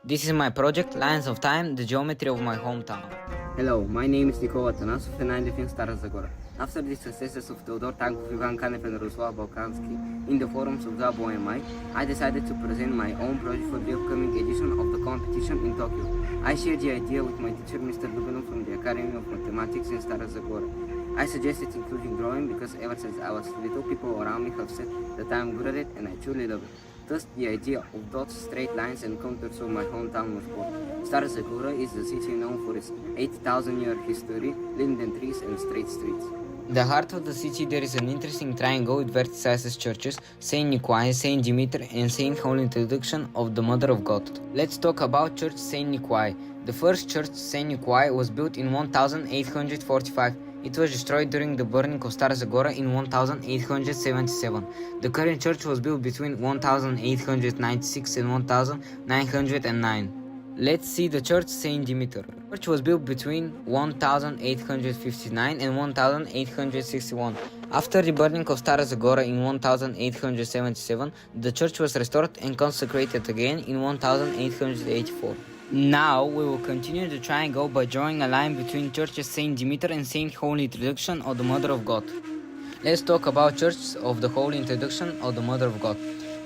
This is my project, Lines of Time, the geometry of my hometown. Hello, my name is Nicola Tanasov and I live in Stara Zagora. After the successes of Theodor Tankov, Ivan Kanev and Ruslan Balkansky in the forums of Zabo MI, I decided to present my own project for the upcoming edition of the competition in Tokyo. I shared the idea with my teacher, Mr. Dubinov from the Academy of Mathematics in Stara Zagora. I suggested including drawing because ever since I was little, people around me have said that I am good at it and I truly love it. Thus, the idea of dots, straight lines and contours of my hometown was born. Stara Zagora is a city known for its 8,000-year history, linden trees and straight streets. In the heart of the city there is an interesting triangle with verticized churches, Saint Nikolai, Saint Dimitri and Saint Holy Introduction of the Mother of God. Let's talk about Church Saint Nikolai. The first church, Saint Nikolai, was built in 1845. It was destroyed during the burning of Stara Zagora in 1877. The current church was built between 1896 and 1909. Let's see the church Saint Dimitri. The church was built between 1859 and 1861. After the burning of Stara Zagora in 1877, the church was restored and consecrated again in 1884. Now we will continue the triangle by drawing a line between churches Saint Dimitri and Saint Holy Introduction of the Mother of God. Let's talk about Church of the Holy Introduction of the Mother of God.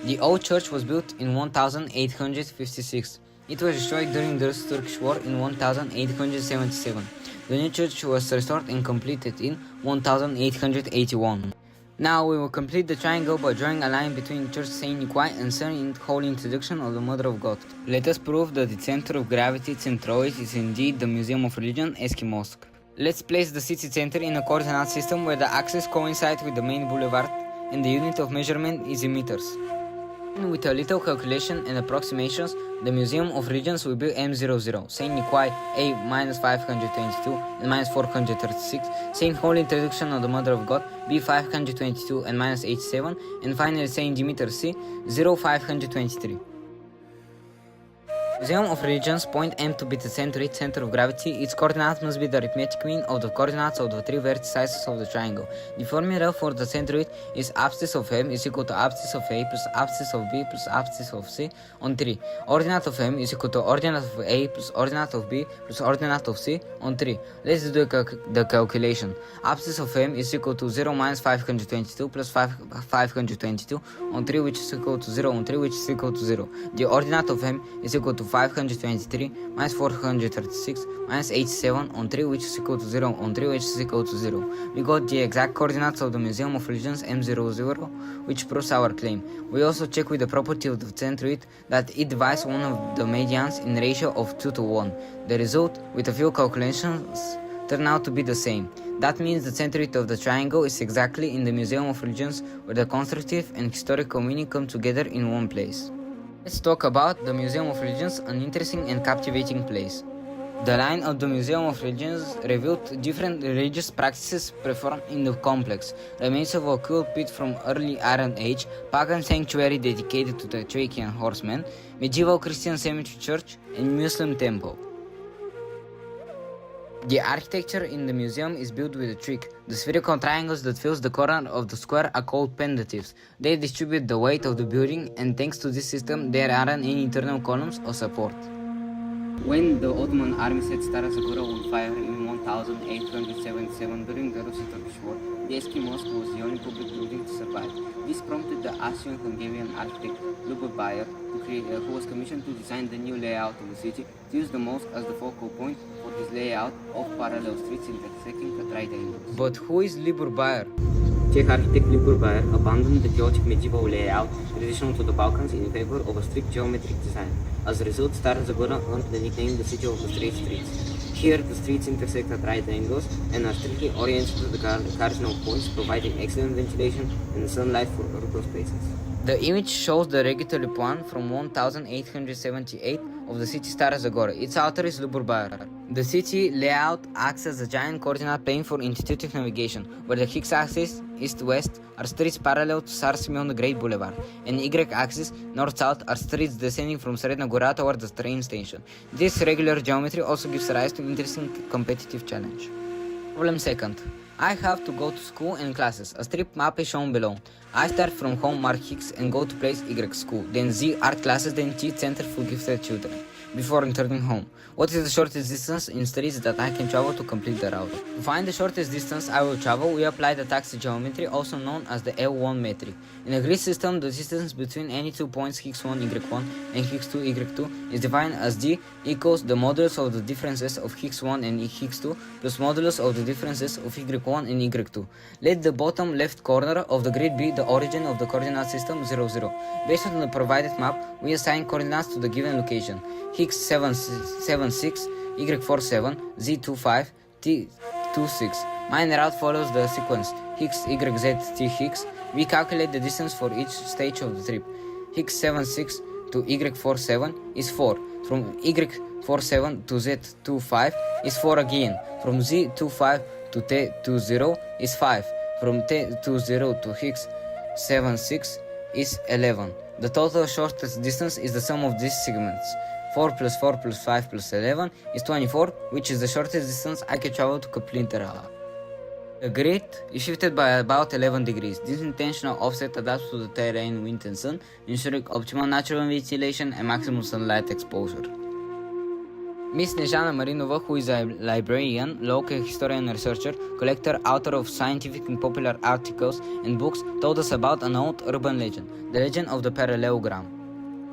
The old church was built in 1856. It was destroyed during the Turkish War in 1877. The new church was restored and completed in 1881. Now we will complete the triangle by drawing a line between Church Saint Nikolai and Saint Holy Introduction of the Mother of God. Let us prove that the center of gravity, centroid, is indeed the Museum of Religion, Eski Mosque. Let's place the city center in a coordinate system where the axes coincide with the main boulevard and the unit of measurement is in meters. With a little calculation and approximations, the Museum of Religions will be M00, Saint Nikolai A-522 and -436, Saint Holy Introduction of the Mother of God B522 and -87, and finally Saint Dimitri C 0523. Museum of Religions point M to be the center of gravity. Its coordinate must be the arithmetic mean of the coordinates of the three vertices of the triangle. The formula for the centroid is abscess of M is equal to abscess of A plus abscess of B plus abscess of C on 3. Ordinate of M is equal to ordinate of A plus ordinate of B plus ordinate of C on 3. Let's do the calculation. Abscess of M is equal to 0 minus 522 plus 522 on 3, which is equal to 0 on 3, which is equal to 0. The ordinate of M is equal to 523 minus 436 minus 87 on 3, which is equal to 0 on 3, which is equal to 0. We got the exact coordinates of the Museum of Religions M00, which proves our claim. We also check with the property of the centroid that it divides one of the medians in ratio of 2 to 1. The result, with a few calculations, turn out to be the same. That means the centroid of the triangle is exactly in the Museum of Religions, where the constructive and historical meaning come together in one place. Let's talk about the Museum of Religions, an interesting and captivating place. The line of the Museum of Religions revealed different religious practices performed in the complex, remains of a cool pit from early Iron Age, pagan sanctuary dedicated to the Thracian horsemen, medieval Christian cemetery church, and Muslim temple. The architecture in the museum is built with a trick. The spherical triangles that fills the corner of the square are called pendatives. They distribute the weight of the building, and thanks to this system there aren't any internal columns or support. When the Ottoman army set Stara Zagora on fire in 1877 during the Russo-Turkish War, the Eski Mosque was the only public building to survive. This prompted the Austrian-Hungarian architect Libor Bayer, who was commissioned to design the new layout of the city, to use the mosque as the focal point for his layout of parallel streets intersecting at right angles. But who is Libor Bayer? Czech architect Libor Bayer abandoned the chaotic medieval layout traditional to the Balkans in favor of a strict geometric design. As a result, Stara Zagora earned the nickname the City of the Straight Streets. Here, the streets intersect at right angles and are strictly oriented to the cardinal points, providing excellent ventilation and sunlight for urban spaces. The image shows the regulatory plan from 1878 of the city Stara Zagora. Its author is Libor Bayer. The city layout acts as a giant coordinate plane for intuitive navigation, where the x-axis, east-west, are streets parallel to Tsar Simeon the Great Boulevard, and y-axis, north-south, are streets descending from Sredna Gora toward the train station. This regular geometry also gives rise to interesting competitive challenge. Problem second. I have to go to school and classes. A strip map is shown below. I start from home Mark Hicks and go to place Y school, then Z art classes, then T center for gifted children, before returning home. What is the shortest distance in streets that I can travel to complete the route? To find the shortest distance I will travel, we apply the taxi geometry, also known as the L1 metric. In a grid system, the distance between any 2 points Hicks1, Y1 and Hicks2, Y2 is defined as D equals the modulus of the differences of Hicks1 and Hicks2 plus modulus of the differences of Y1 and Y2. Let the bottom left corner of the grid be the origin of the coordinate system 0, 0. Based on the provided map, we assign coordinates to the given location. Hicks 7, 6, Y4 7, Z2 5, T2 6. My route follows the sequence Hicks, YZ, T Hicks. We calculate the distance for each stage of the trip. Hicks 7 6 to Y4 7 is 4. From Y4 7 to Z2 5 is 4 again. From Z2 5 to T2 0 is 5. From T2 0 to Hicks 7 6 is 11. The total shortest distance is the sum of these segments. 4 plus 4 plus 5 plus 11 is 24, which is the shortest distance I can travel to complete the route. The grid is shifted by about 11 degrees. This intentional offset adapts to the terrain, wind and sun, ensuring optimal natural ventilation and maximum sunlight exposure. Miss Snejana Marinova, who is a librarian, local historian and researcher, collector, author of scientific and popular articles and books, told us about an old urban legend, the legend of the parallelogram.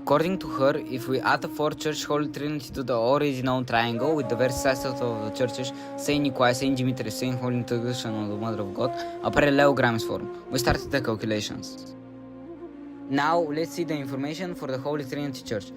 According to her, if we add the fourth church Holy Trinity to the already known triangle with the vertices of the churches Saint Nikolai, Saint Dimitri, Saint Holy Integration of the Mother of God, a parallelogram is formed. We started the calculations. Now let's see the information for the Holy Trinity Church.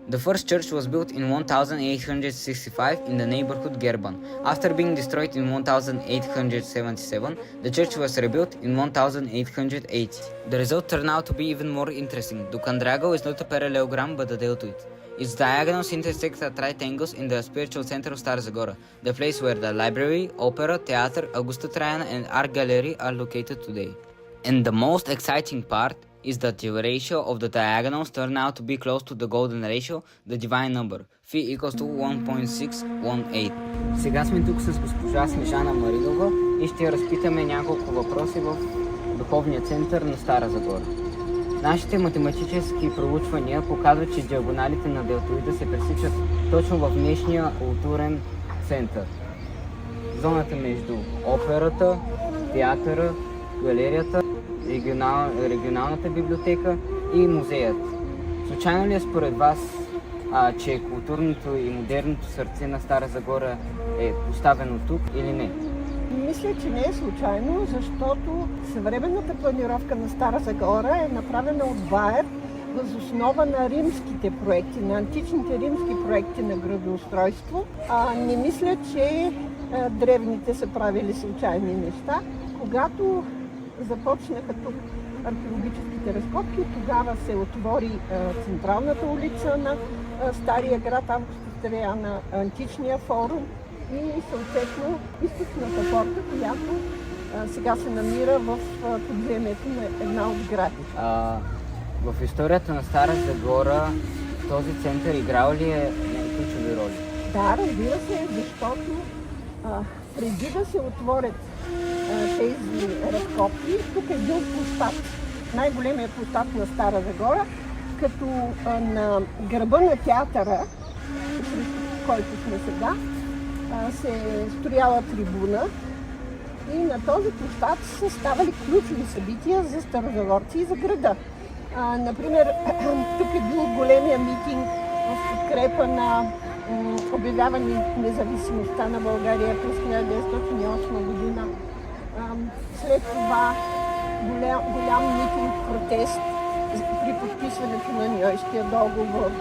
The first church was built in 1865 in the neighborhood Gerban. After being destroyed in 1877, the church was rebuilt in 1880. The result turned out to be even more interesting. The quadrangle is not a parallelogram but a deltoid. Its diagonals intersect at right angles in the spiritual center of Stara Zagora, the place where the library, opera, theater, Augusta Traiana and art gallery are located today. And the most exciting part is that the ratio of the diagonals turned out to be close to the golden ratio, the divine number, phi equals to 1.618. Сега сме тук с госпожа Снежана Маринова и ще разпитаме няколко въпроси в Духовния център на Стара Загора. Нашите математически проучвания показват, че диагоналите на делтоида се пресичат точно в днешния културен център. Зоната между операта, театъра, галерията, регионалната библиотека и музеят. Случайно ли е според вас, че културното и модерното сърце на Стара Загора е поставено тук или не? Мисля, че не е случайно, защото съвременната планировка на Стара Загора е направена от Баер въз основа на римските проекти, на античните римски проекти на градоустройство. Не мисля, че древните са правили случайни неща. Когато започнаха тук археологическите разкопки, тогава се отвори централната улица на Стария град, Августа Стрияна, античния форум и съответно източната порта, която сега се намира в подземието на една от сградите. В историята на Стара Загора този център играл ли е ключови роли? Да, разбира се, защото преди да се отворят тези разкопки, тук е бил площад, най-големият площад на Стара Загора, като на гърба на театъра, в който сме сега, се е строяла трибуна и на този площад са ставали ключови събития за старозагорци и за града. Например, тук е бил големия митинг в подкрепа на обявяване независимостта на България през 1908 година. След това голям митинг, протест при подписването на Ньойския договор.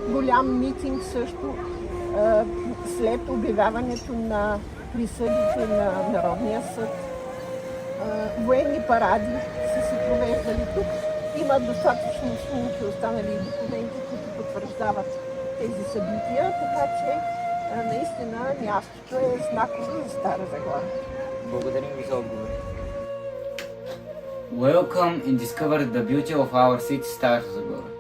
Голям митинг също след обявяването на присъдите на Народния съд. Военни паради са се провеждали тук. Има достатъчно снимки, останали документи, които потвърждават тези събития, така че наистина мястото е знаково за Стара Загора. Благодарим ви за отговор. Welcome and discover the beauty of our city, Stara Zagora.